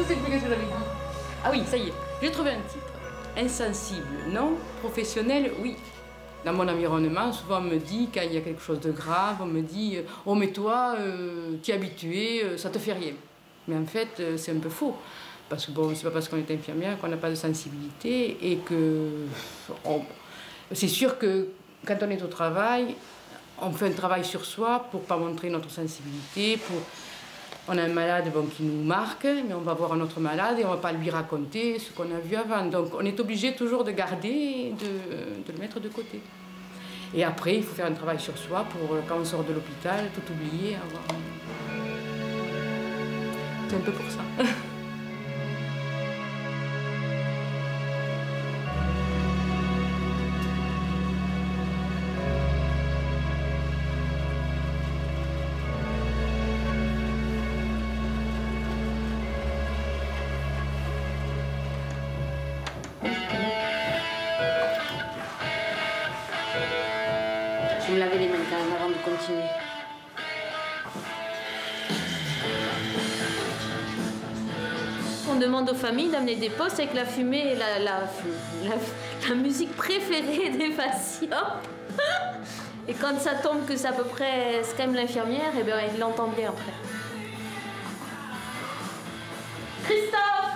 Je sais plus ce que j'avais dit. Ah oui, ça y est, j'ai trouvé un titre. Insensible, non. Professionnel, oui. Dans mon environnement, souvent on me dit, quand il y a quelque chose de grave, on me dit « Oh mais toi, tu es habitué, ça te fait rien ». Mais en fait, c'est un peu faux. Parce que bon, c'est pas parce qu'on est infirmière qu'on n'a pas de sensibilité et que... C'est sûr que quand on est au travail, on fait un travail sur soi pour ne pas montrer notre sensibilité, on a un malade bon, qui nous marque, mais on va voir un autre malade et on ne va pas lui raconter ce qu'on a vu avant. Donc on est obligé toujours de garder, de le mettre de côté. Et après, il faut faire un travail sur soi pour, quand on sort de l'hôpital, tout oublier. C'est un peu pour ça. Je vais me laver les mains quand même avant de continuer. On demande aux familles d'amener des postes avec la fumée et la musique préférée des patients. Et quand ça tombe que c'est à peu près ce qu'aime l'infirmière, et bien il l'entend bien après. Christophe!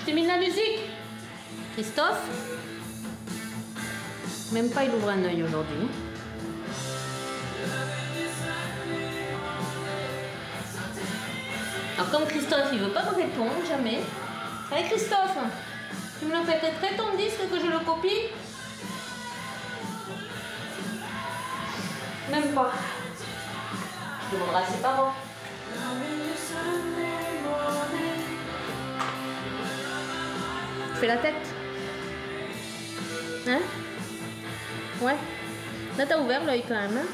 Je t'ai mis de la musique. Christophe? Même pas il ouvre un œil aujourd'hui. Alors comme Christophe il veut pas me répondre, jamais. Allez Christophe, tu me le prêterais ton disque que je le copie? Même pas. Je demanderai à ses parents. Fais la tête. Hein? Ouais. Là, t'as ouvert l'œil quand même. Hein?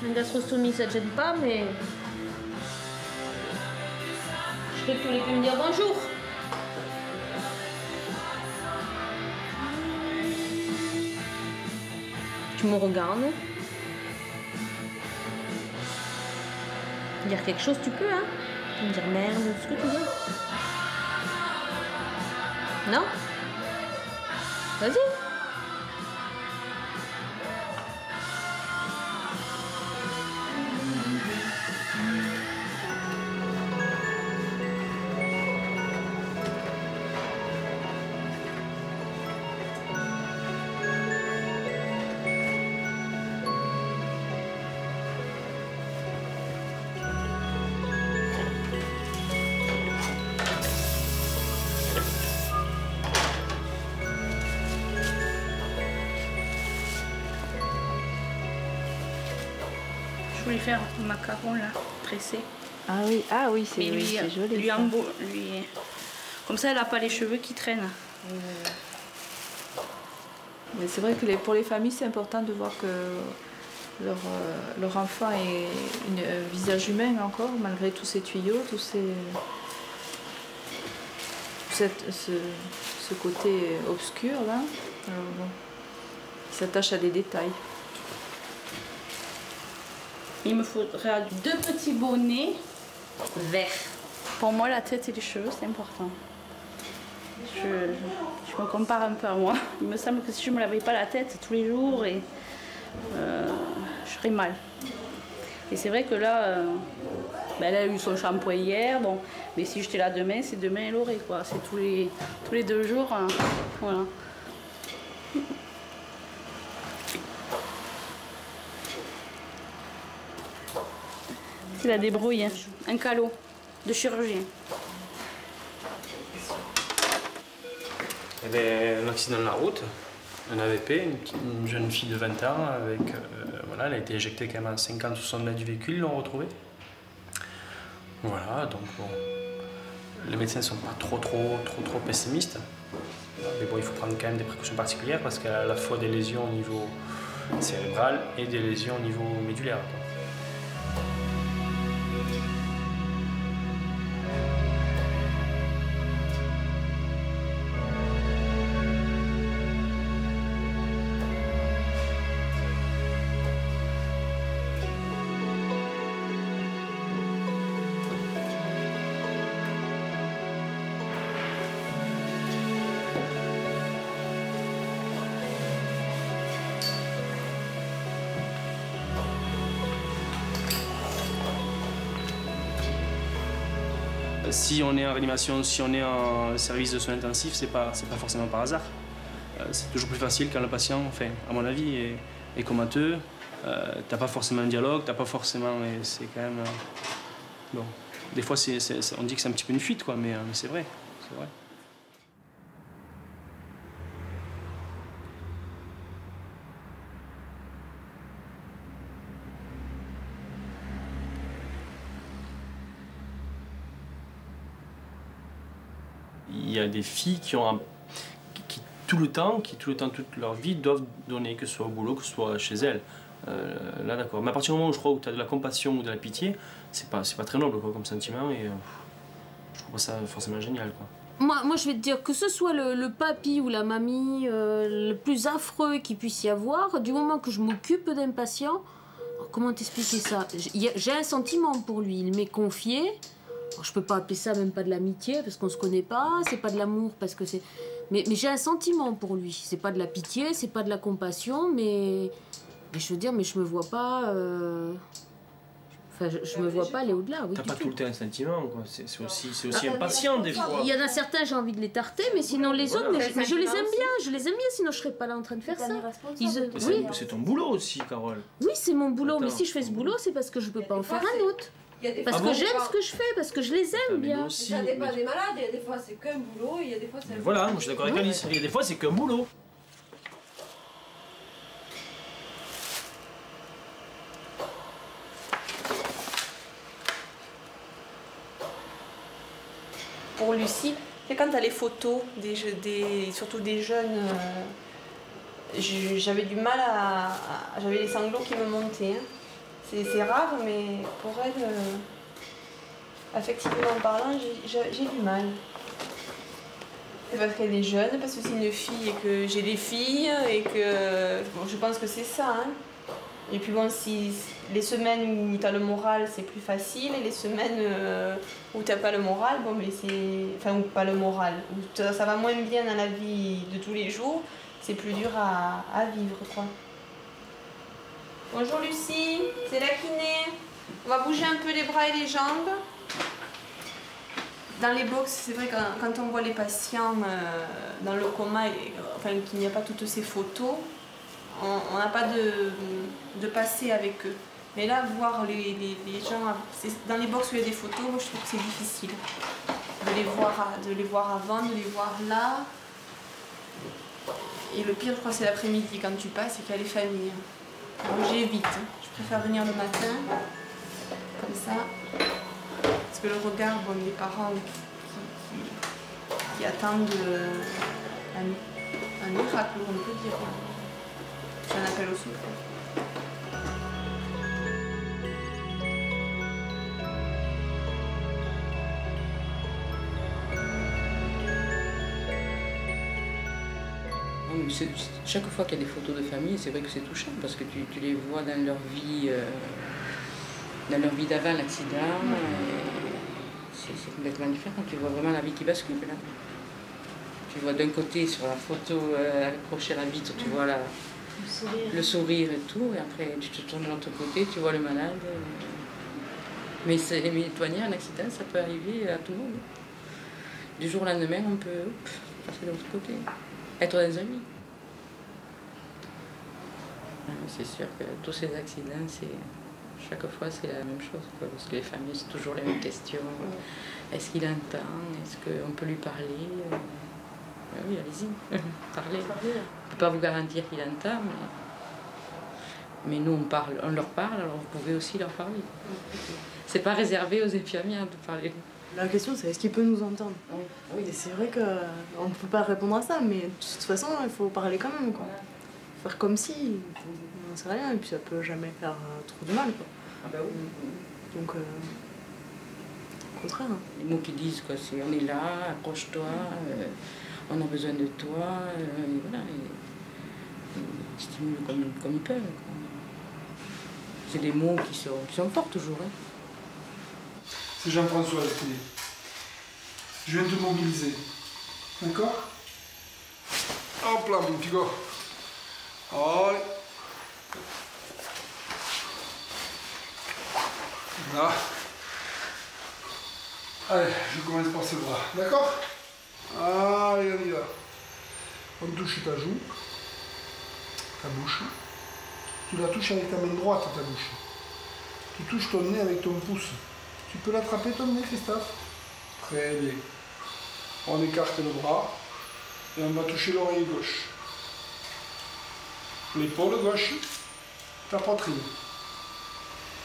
Une gastrostomie, ça te gêne pas, mais... Je sais que tu voulais plus me dire bonjour. Tu me regardes. Dire quelque chose, tu peux, hein? Tu peux me dire merde, ce que tu veux. Non? Vas-y. Je voulais faire un macaron là, tressé. Ah oui, c'est joli. Lui, comme ça, elle n'a pas les cheveux qui traînent. Mais c'est vrai que pour les familles, c'est important de voir que leur enfant ait un visage humain encore, malgré tous ces tuyaux, ce côté obscur là. Alors, bon, il s'attache à des détails. Il me faudra 2 petits bonnets verts. Pour moi, la tête et les cheveux, c'est important. Je me compare un peu à moi. Il me semble que si je ne me lavais pas la tête tous les jours, je serais mal. Et c'est vrai que là, elle a eu son shampoing hier, bon, mais si j'étais là demain, c'est demain elle aurait, quoi. C'est tous les 2 jours, hein, voilà. C'est la débrouille, hein. Un calot de chirurgien. Il y avait un accident de la route, un AVP, une jeune fille de 20 ans, voilà, elle a été éjectée quand même à 50 ou 60 mètres du véhicule, ils l'ont retrouvée. Voilà, donc bon, les médecins ne sont pas trop pessimistes. Mais bon, il faut prendre quand même des précautions particulières parce qu'elle a à la fois des lésions au niveau cérébral et des lésions au niveau médulaire, quoi. Si on est en réanimation, si on est en service de soins intensifs, c'est pas forcément par hasard. C'est toujours plus facile quand le patient, enfin, à mon avis, est comateux. T'as pas forcément un dialogue, t'as pas forcément... C'est quand même... bon, des fois, on dit que c'est un petit peu une fuite, quoi, mais c'est vrai, c'est vrai. Il y a des filles qui tout le temps, toute leur vie, doivent donner, que ce soit au boulot, que ce soit chez elles. Là, d'accord. Mais à partir du moment où je crois que tu as de la compassion ou de la pitié, c'est pas très noble, quoi, comme sentiment, et je trouve pas ça forcément génial, quoi. Moi, je vais te dire, que ce soit le papy ou la mamie, le plus affreux qu'il puisse y avoir, du moment que je m'occupe d'un patient, comment t'expliquer ça? J'ai un sentiment pour lui, il m'est confié. Alors, je peux pas appeler ça même pas de l'amitié parce qu'on se connaît pas, c'est pas de l'amour parce que c'est... Mais j'ai un sentiment pour lui, c'est pas de la pitié, c'est pas de la compassion, mais je veux dire, mais je me vois pas... Enfin, je me vois pas aller au-delà. Oui, t'as pas tout le temps un sentiment, quoi. C'est aussi impatient des fois. Il y en a certains, j'ai envie de les tarter, mais sinon les autres, mais je les aime bien, sinon je serais pas là en train de faire ça. Oui. C'est ton boulot aussi, Carole. Oui, c'est mon boulot, mais si je fais ce boulot, c'est parce que je peux pas en faire un autre. Parce que j'aime ce que je fais, parce que je les aime bien. Ça dépend des malades, il y a des fois c'est qu'un boulot, il y a des fois c'est... Voilà, moi je suis d'accord avec Alice, il y a des fois c'est qu'un boulot. Pour Lucie, c'est quand tu as les photos, surtout des jeunes, j'avais du mal j'avais les sanglots qui me montaient. Hein. C'est rare, mais pour elle, affectivement parlant, j'ai du mal. C'est parce qu'elle est jeune, parce que c'est une fille et que j'ai des filles, et que bon, je pense que c'est ça. Hein. Et puis bon, si les semaines où tu as le moral, c'est plus facile, et les semaines où tu n'as pas le moral, bon, mais c'est... Enfin, ou pas le moral, où ça va moins bien dans la vie de tous les jours, c'est plus dur à vivre, quoi. Bonjour Lucie, c'est la kiné. On va bouger un peu les bras et les jambes. Dans les box, c'est vrai que quand on voit les patients dans le coma, enfin qu'il n'y a pas toutes ces photos, on n'a pas de passé avec eux. Mais là, voir les gens, dans les box où il y a des photos, moi, je trouve que c'est difficile. De les voir avant, de les voir là. Et le pire, je crois, c'est l'après-midi quand tu passes et qu'il y a les familles. Donc j'évite, je préfère venir le matin, comme ça, parce que le regard, bon, les parents qui attendent un miracle, on peut dire, c'est un appel au secours. Chaque fois qu'il y a des photos de famille, c'est vrai que c'est touchant parce que tu les vois dans leur vie d'avant l'accident. C'est complètement différent. Tu vois vraiment la vie qui bascule là. Tu vois d'un côté sur la photo accrochée à la vitre, tu vois le sourire et tout, et après tu te tournes de l'autre côté, tu vois le malade. Mais éloigner un accident, ça peut arriver à tout le monde. Du jour au lendemain, on peut passer de l'autre côté. Être dans un lit. C'est sûr que tous ces accidents, chaque fois c'est la même chose, quoi, parce que les familles, c'est toujours les mêmes questions. Est-ce qu'il entend? Est-ce qu'on peut lui parler? Oui, allez-y, parlez. On ne peut pas vous garantir qu'il entend, mais nous on leur parle, alors vous pouvez aussi leur parler. C'est pas réservé aux infirmières de parler. La question, c'est est-ce qu'il peut nous entendre? Oui. Et c'est vrai qu'on ne peut pas répondre à ça, mais de toute façon, il faut parler quand même, quoi. Faire comme si, on n'en sait rien, et puis ça peut jamais faire trop de mal, quoi. Ah bah oui. Donc, au contraire. Les mots qu'ils disent, quoi, c'est on est là, approche-toi, on a besoin de toi, et voilà. Ils stimulent comme ils peuvent, quoi. C'est des mots qui sont forts toujours, hein. C'est Jean-François, la télé. Je viens te mobiliser. D'accord? Hop là, mon petit gars. Allez. Là. Allez, je commence par ce bras, d'accord? Allez, on y va. On touche ta joue, ta bouche. Tu la touches avec ta main droite, ta bouche. Tu touches ton nez avec ton pouce. Tu peux l'attraper ton nez, Christophe? Très bien. On écarte le bras et on va toucher l'oreille gauche. L'épaule gauche, ta poitrine.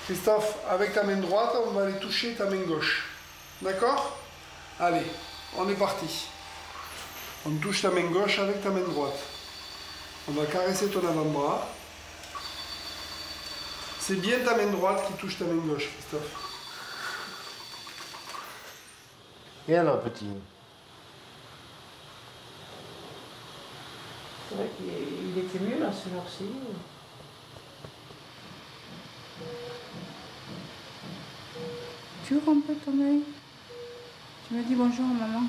Christophe, avec ta main droite, on va aller toucher ta main gauche. D'accord? Allez, on est parti. On touche ta main gauche avec ta main droite. On va caresser ton avant-bras. C'est bien ta main droite qui touche ta main gauche, Christophe. Et alors, petit? C'est vrai qu'il était mieux là, ce jour-ci. Tu ouvres un peu ton œil. Tu me dis bonjour, maman.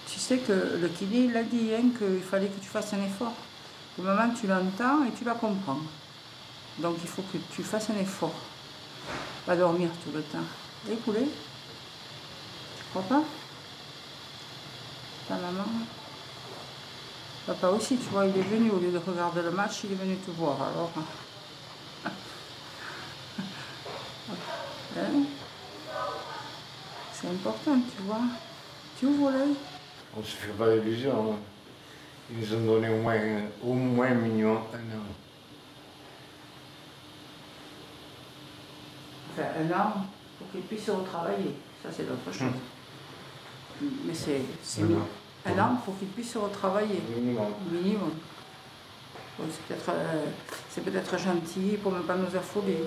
Tu sais que le kiné, il a dit hein, qu'il fallait que tu fasses un effort. Que maman, tu l'entends et tu la comprends. Donc il faut que tu fasses un effort. Pas dormir tout le temps. Et poulet? Tu crois pas? Ta maman? Papa aussi, tu vois, il est venu, au lieu de regarder le match, il est venu te voir, alors. Hein? C'est important, tu vois. Tu ouvres l'œil. On ne se fait pas d'illusions. Hein. Ils nous ont donné au moins minimum 1 an. Enfin, 1 an pour qu'il puisse retravailler. Ça, c'est d'autre chose. Mais c'est mieux. 1 an pour qu'il puisse retravailler. Minimum. Minimum. Bon, c'est peut-être gentil pour ne pas nous affoler.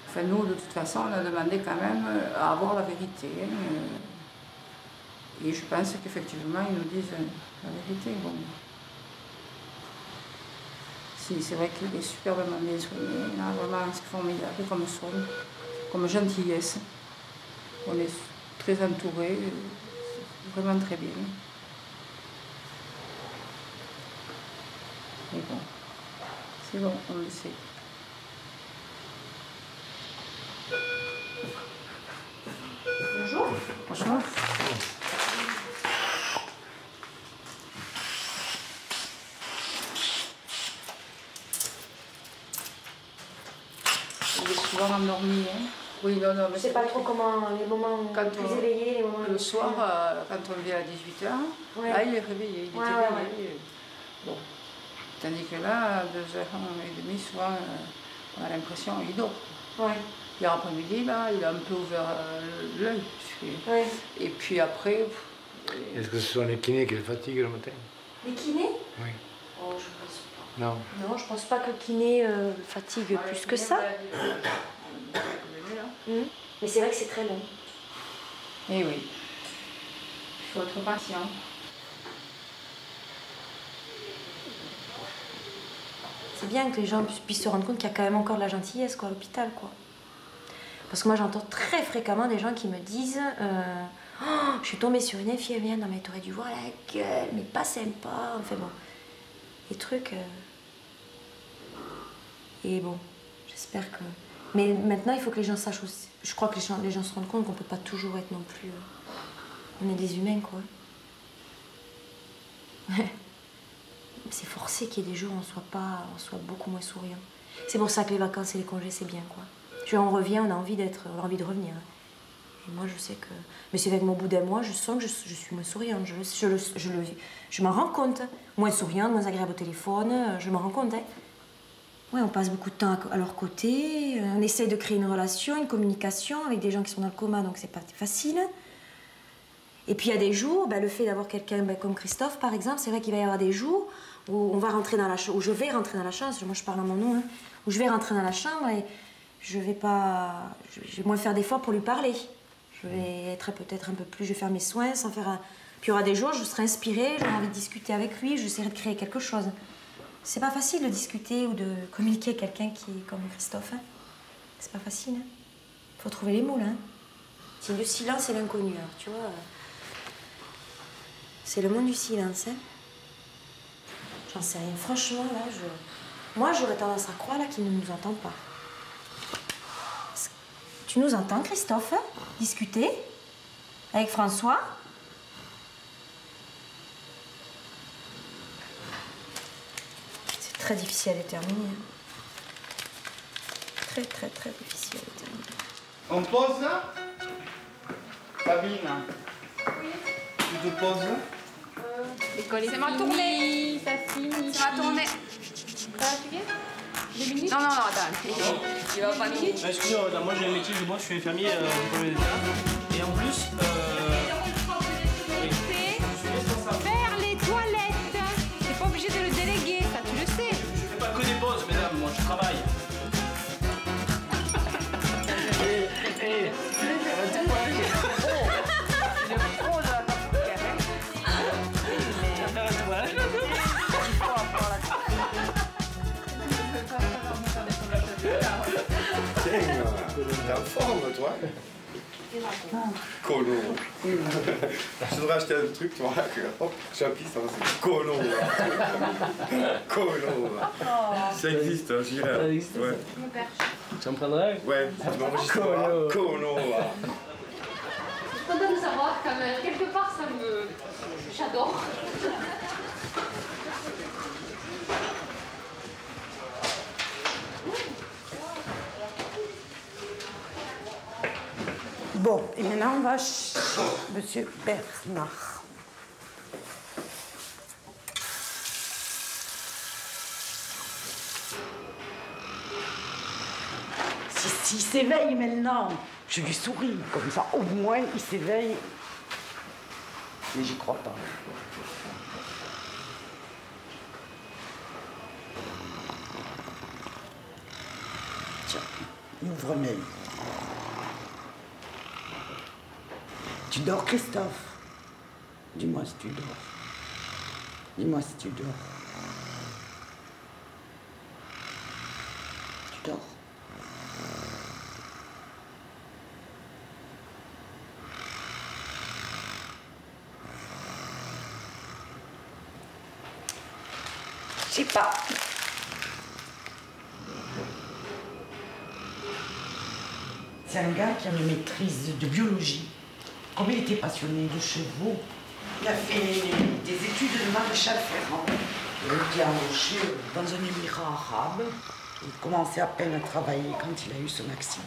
Enfin, nous, de toute façon, on a demandé quand même à avoir la vérité. Et je pense qu'effectivement, ils nous disent la vérité. Bon. Si, c'est vrai qu'il est superbement bien soigné. Il a vraiment ce formidable comme soin, comme gentillesse. On est très entourés, vraiment très bien. Mais bon, c'est bon, on le sait. Bonjour. Bonjour. Il est souvent endormi, hein. Oui, non, mais Je sais pas trop comment, les moments plus éveillés, les moments... Le soir, quand on vient à 18h, Ouais. là, il est réveillé, il est éveillé. Ouais. Bon. Tandis que là, à 2h30, souvent, on a l'impression qu'il dort. Ouais. Hier après-midi, là, il a un peu ouvert l'œil. Ouais. Et puis après... Est-ce que ce sont les kinés qui le fatiguent le matin? Les kinés? Oui. Oh, je pense pas. Non. Non, je pense pas que le kiné fatigue plus que ça. Mais c'est vrai que c'est très long. Eh oui. Il faut être patient. C'est bien que les gens puissent se rendre compte qu'il y a quand même encore de la gentillesse quoi, à l'hôpital, quoi. Parce que moi, j'entends très fréquemment des gens qui me disent oh, je suis tombée sur une infirmière, non mais t'aurais dû voir la gueule, mais pas sympa. Enfin bon, des trucs. Et bon, j'espère que... Mais maintenant, il faut que les gens sachent aussi. Je crois que les gens se rendent compte qu'on peut pas toujours être non plus... On est des humains, quoi. C'est forcé qu'il y ait des jours où on soit beaucoup moins souriant. C'est pour ça que les vacances et les congés, c'est bien, quoi. Tu vois, on revient, on a envie de revenir. Et moi, je sais que... Mais c'est avec mon bout d'un mois, je sens que je suis moins souriante. Je m'en rends compte. Moins souriante, moins agréable au téléphone, je m'en rends compte, hein. Ouais, on passe beaucoup de temps à leur côté, on essaie de créer une relation, une communication avec des gens qui sont dans le coma, donc c'est pas facile. Et puis il y a des jours, le fait d'avoir quelqu'un comme Christophe, par exemple, c'est vrai qu'il va y avoir des jours où on va rentrer dans la chambre, où je vais rentrer dans la chambre, moi je parle à mon nom, hein, où je vais rentrer dans la chambre et je vais moins faire d'efforts pour lui parler. Je vais être peut-être un peu plus, je vais faire mes soins sans faire un... Puis il y aura des jours, je serai inspirée, j'aurai envie de discuter avec lui, j'essaierai de créer quelque chose. C'est pas facile de discuter ou de communiquer avec quelqu'un qui est comme Christophe. Hein. C'est pas facile. Hein. Faut trouver les mots, là. Hein. C'est le silence et l'inconnu, alors, tu vois. C'est le monde du silence, hein. J'en sais rien. Franchement, là, moi, j'aurais tendance à croire là, qu'il ne nous entend pas. Tu nous entends, Christophe, discuter avec François? C'est très difficile à déterminer. Très, très, très difficile à déterminer. On pose là? Sabine, tu te poses là? C'est ma tournée. Ça finit. C'est ma tournée. Ça va, tu viens? 2 minutes? Non, attends. Il va pas nous. Excusez-moi, madame, moi j'ai un métier, moi je suis infirmier du premier état. Et en plus, Faire les toilettes. T'es pas obligé de le déléguer, ça tu le sais. je fais pas que des pauses, mesdames, moi je travaille. T'es en forme, toi? Colo. Je devrais acheter un truc, tu vois, que hop, j'appuie, ça va, c'est colo. Colo. Ça existe, je dirais. Ça existe, ouais. Tu en prendrais? Ouais, tu m'enregistres pas. Colo. Je suis contente de savoir quand même. Quelque part, ça me... J'adore. Bon, et maintenant on va chez Monsieur Bernard. S'il s'éveille maintenant, je lui souris, comme ça au moins il s'éveille. Mais j'y crois pas. Tiens, ouvre-moi. Tu dors, Christophe? Dis-moi si tu dors. Dis-moi si tu dors. Tu dors? Je sais pas. C'est un gars qui a une maîtrise de biologie. Comme il était passionné de chevaux, il a fait des études de maréchal ferrant. Il a été embauché dans un émirat arabe. Il commençait à peine à travailler quand il a eu son accident.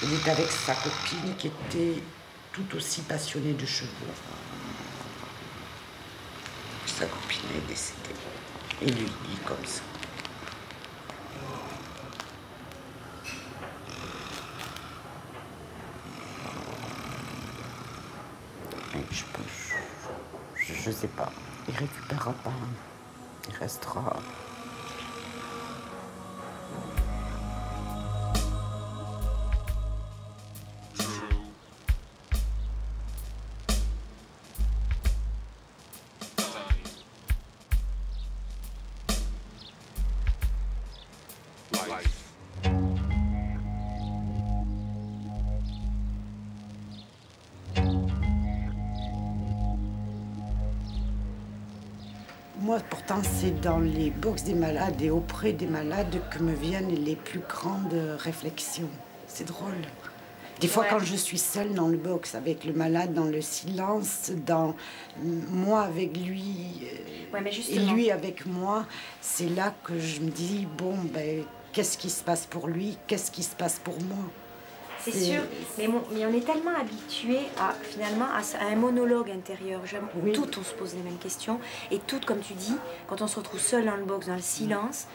Il était avec sa copine qui était tout aussi passionnée de chevaux. Sa copine est décédée. Et lui, il est comme ça. Je sais pas. Il récupérera pas. Il restera. Moi, pourtant, c'est dans les box des malades et auprès des malades que me viennent les plus grandes réflexions. C'est drôle. Des fois, quand je suis seule dans le box avec le malade, dans le silence, dans moi avec lui et lui avec moi, c'est là que je me dis, bon, ben, qu'est-ce qui se passe pour lui? Qu'est-ce qui se passe pour moi? C'est sûr, mais on est tellement habitué finalement à un monologue intérieur. Oui. Toutes, on se pose les mêmes questions. Et toutes, comme tu dis, quand on se retrouve seul dans le box, dans le silence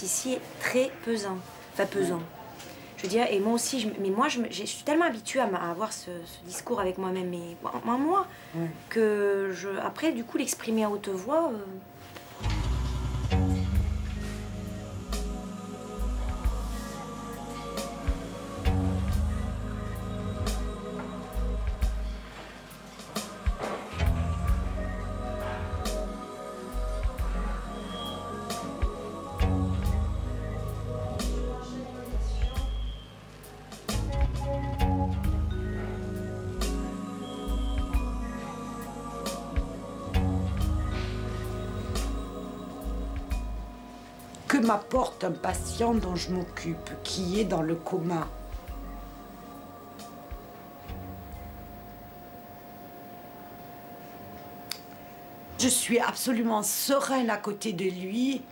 ici est très pesant. Enfin, pesant. Je veux dire, et moi aussi, je suis tellement habituée à avoir ce discours avec moi-même, mais moi, que après, du coup, l'exprimer à haute voix... Que m'apporte un patient dont je m'occupe, qui est dans le coma? Je suis absolument sereine à côté de lui.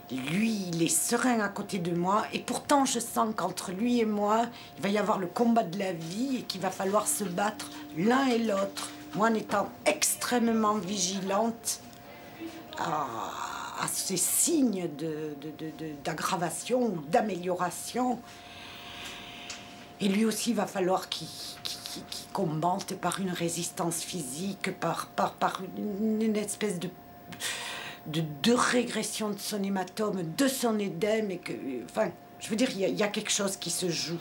Lui, il est serein à côté de moi. Et pourtant, je sens qu'entre lui et moi, il va y avoir le combat de la vie et qu'il va falloir se battre l'un et l'autre. Moi, en étant extrêmement vigilante à ces signes d'aggravation ou d'amélioration. Et lui aussi, il va falloir qu'il combatte par une résistance physique, par une espèce de régression de son hématome, de son édème. Et que, enfin, je veux dire, il y a quelque chose qui se joue.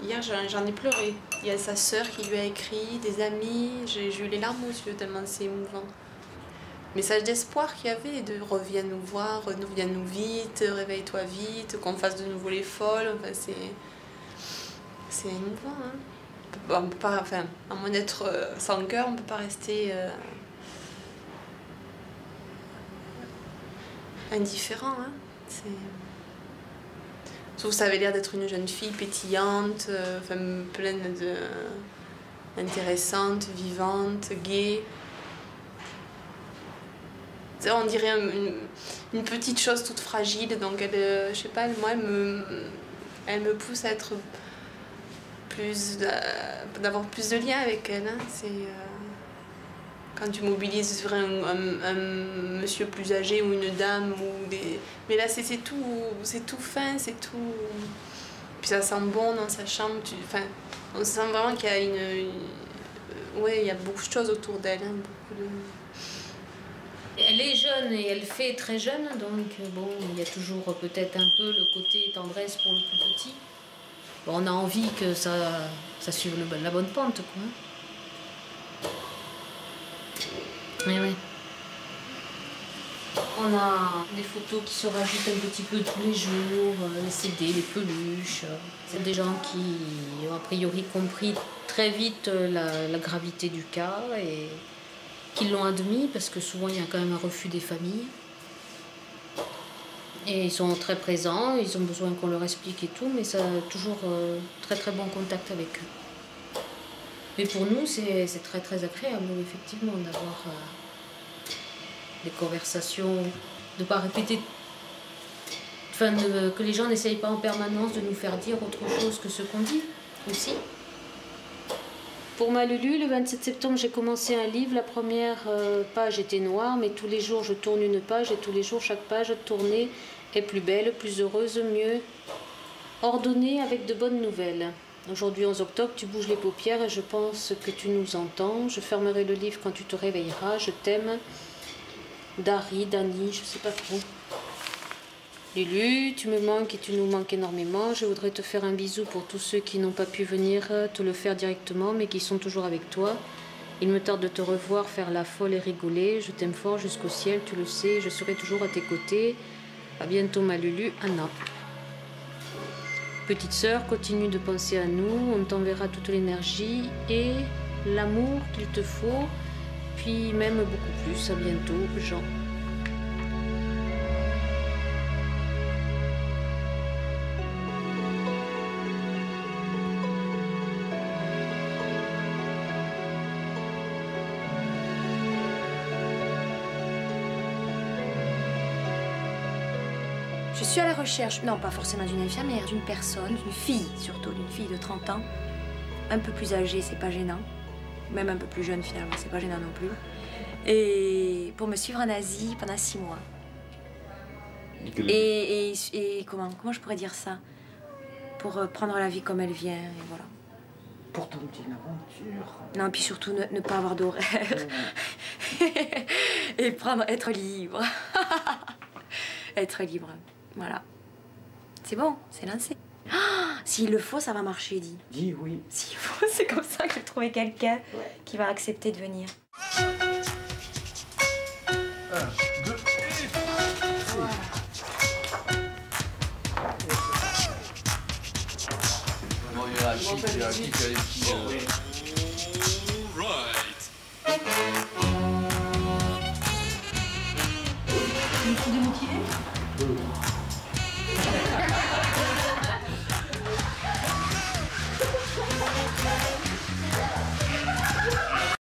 Hier, j'en ai pleuré. Il y a sa sœur qui lui a écrit, des amis. J'ai eu les larmes aux yeux tellement c'est émouvant. Message d'espoir qu'il y avait, de reviens nous voir, reviens-nous vite, réveille-toi vite, qu'on fasse de nouveau les folles. Enfin, c'est émouvant. Hein. On peut pas, enfin, à moins d'être sans cœur, on ne peut pas rester indifférent. Hein. Sauf que ça avait l'air d'être une jeune fille pétillante, enfin, pleine intéressante, vivante, gaie. On dirait une petite chose toute fragile, donc elle, je sais pas, moi elle me pousse à être d'avoir plus de liens avec elle. Hein. C'est quand tu mobilises sur un monsieur plus âgé ou une dame ou des, mais là c'est tout fin, c'est tout, puis ça sent bon dans sa chambre. Enfin, on sent vraiment qu'il y a ouais, il y a beaucoup de choses autour d'elle. Hein, beaucoup de... Elle est jeune et elle fait très jeune, donc bon, il y a toujours peut-être un peu le côté tendresse pour le plus petit. Bon, on a envie que ça suive la bonne pente, quoi. Oui, oui. On a des photos qui se rajoutent un petit peu tous les jours, les CD, les peluches. C'est des gens qui ont a priori compris très vite la gravité du cas et qui l'ont admis, parce que souvent il y a quand même un refus des familles. Et ils sont très présents, ils ont besoin qu'on leur explique et tout, mais ça a toujours très très bon contact avec eux. Mais pour nous, c'est très très agréable, effectivement, d'avoir des conversations, de ne pas répéter, enfin, que les gens n'essayent pas en permanence de nous faire dire autre chose que ce qu'on dit aussi. Pour ma Lulu, le 27 septembre, j'ai commencé un livre. La première page était noire, mais tous les jours, je tourne une page et tous les jours, chaque page tournée est plus belle, plus heureuse, mieux ordonnée, avec de bonnes nouvelles. Aujourd'hui, 11 octobre, tu bouges les paupières et je pense que tu nous entends. Je fermerai le livre quand tu te réveilleras. Je t'aime. Dari, Dani, je sais pas trop. Lulu, tu me manques et tu nous manques énormément. Je voudrais te faire un bisou pour tous ceux qui n'ont pas pu venir te le faire directement, mais qui sont toujours avec toi. Il me tarde de te revoir, faire la folle et rigoler. Je t'aime fort jusqu'au ciel, tu le sais. Je serai toujours à tes côtés. À bientôt, ma Lulu, Anna. Petite sœur, continue de penser à nous. On t'enverra toute l'énergie et l'amour qu'il te faut. Puis même beaucoup plus. À bientôt, Jean. Je suis à la recherche, non pas forcément d'une infirmière, d'une personne, d'une fille surtout, d'une fille de 30 ans, un peu plus âgée, c'est pas gênant, même un peu plus jeune finalement, c'est pas gênant non plus, et pour me suivre en Asie pendant 6 mois. Et comment je pourrais dire ça? Pour prendre la vie comme elle vient, et voilà. Pour tenter une aventure. Non, puis surtout ne pas avoir d'horaire. Et être libre. Être libre. Voilà. C'est bon, c'est lancé. Ah, s'il le faut, ça va marcher, dis. Dis oui. S'il faut, c'est comme ça que j'ai trouvé quelqu'un qui va accepter de venir. 1, 2, il y a la petite,